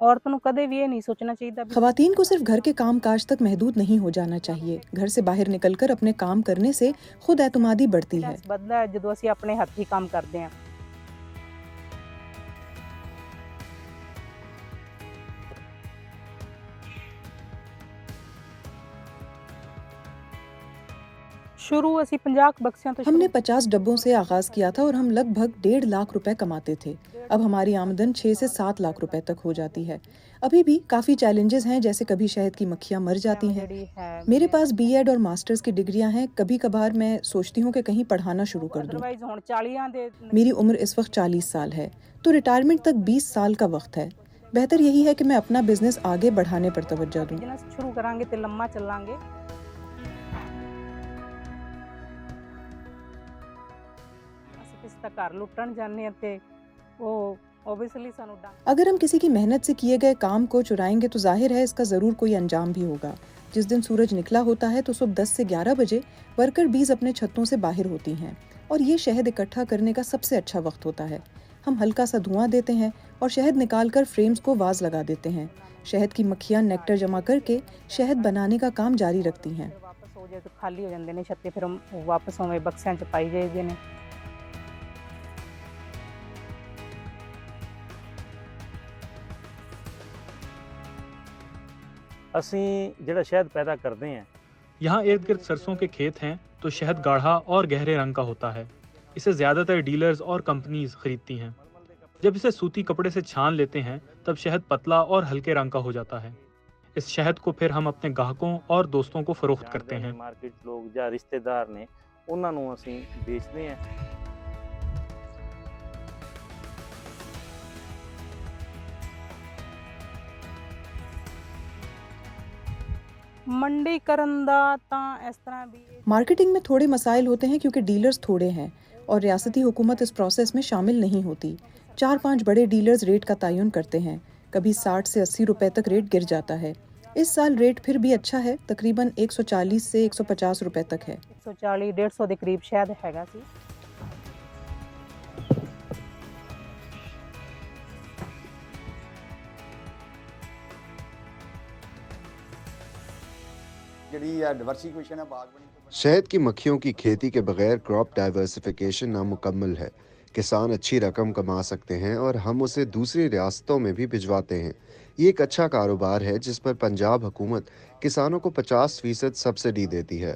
ਔਰਤ ਨੂੰ ਕਦੇ ਵੀ ਇਹ ਨਹੀਂ सोचना चाहिए भी खवातीन को सिर्फ घर के काम काज तक महदूद नहीं हो जाना चाहिए। घर से बाहर निकलकर अपने काम करने से खुद एतमादी बढ़ती है। ਵੱਧਦਾ ਹੈ ਜਦੋਂ ਅਸੀਂ ਆਪਣੇ ਹੱਥੀਂ ਕੰਮ ਕਰਦੇ ਹਾਂ। शुरू ਅਸੀਂ 50 बक्सियां तो हमने 50 डब्बों से आगाज किया था और हम लगभग 1.5 लाख रुपए कमाते थे। अब हमारी आमदन 6 से 7 लाख रुपए तक हो जाती है। अभी भी काफी चैलेंजेस हैं, जैसे कभी शहद की मक्खियां मर जाती हैं। मेरे पास बीएड और मास्टर्स की डिग्रियां हैं। कभी कभार मैं सोचती हूँ कि कहीं पढ़ाना शुरू कर दूं। मेरी उम्र इस वक्त 40 साल है, तो रिटायरमेंट तक 20 साल का वक्त है। बेहतर यही है कि मैं अपना बिजनेस आगे बढ़ाने पर तवज्जो दूं। शुरू करांगे ते लम्मा चलांगे। अगर हम किसी की मेहनत से किए गए काम को चुराएंगे तो जाहिर है इसका जरूर कोई अंजाम भी होगा। जिस दिन सूरज निकला होता है तो सुबह 10 से 11 बजे वर्कर बीज अपने छतों से बाहर होती हैं और ये शहद इकट्ठा करने का सबसे अच्छा वक्त होता है। हम हल्का सा धुआं देते हैं और शहद निकालकर फ्रेम्स को वाज लगा देते हैं। शहद की मक्खियां नेक्टर जमा करके शहद बनाने का काम जारी रखती हैं। खाली हो जाते हैं छत्ते, फिर हम वापस उवें बक्सियां च पाई जाइदे ने। ਅਸੀਂ ਜਿਹੜਾ शहद पैदा करते हैं, यहाँ इर्द गिर्द सरसों के खेत हैं, तो शहद गाढ़ा और गहरे रंग का होता है। इसे ज़्यादातर डीलर्स और कंपनीज खरीदती हैं। जब इसे सूती कपड़े से छान लेते हैं तब शहद पतला और हल्के रंग का हो जाता है। इस शहद को फिर हम अपने ग्राहकों और दोस्तों को फरोख्त करते हैं। मार्केट लोग ਜਾਂ ਰਿਸ਼ਤੇਦਾਰ ਨੇ ਉਹਨਾਂ ਨੂੰ ਅਸੀਂ ਵੇਚਦੇ ਹਾਂ। मंडीकरण दा तां इस तरह भी मार्केटिंग में थोड़े मसाइल होते हैं क्योंकि डीलर्स थोड़े हैं और रियासती हुकूमत इस प्रोसेस में शामिल नहीं होती। 4-5 बड़े डीलर्स रेट का तयन करते हैं। कभी 60 से 80 रुपए तक रेट गिर जाता है। इस साल रेट फिर भी अच्छा है, तकरीबन 140 से 150 रुपए तक है। 140-150 के करीब शायद हैगा सी। शहद की मक्खियों की खेती के बगैर क्रॉप डाइवर्सिफिकेशन नामुकम्मल है। किसान अच्छी रकम कमा सकते हैं और हम उसे दूसरी रियासतों में भी भिजवाते हैं। ये एक अच्छा कारोबार है जिस पर पंजाब हुकूमत किसानों को 50% सब्सिडी देती है।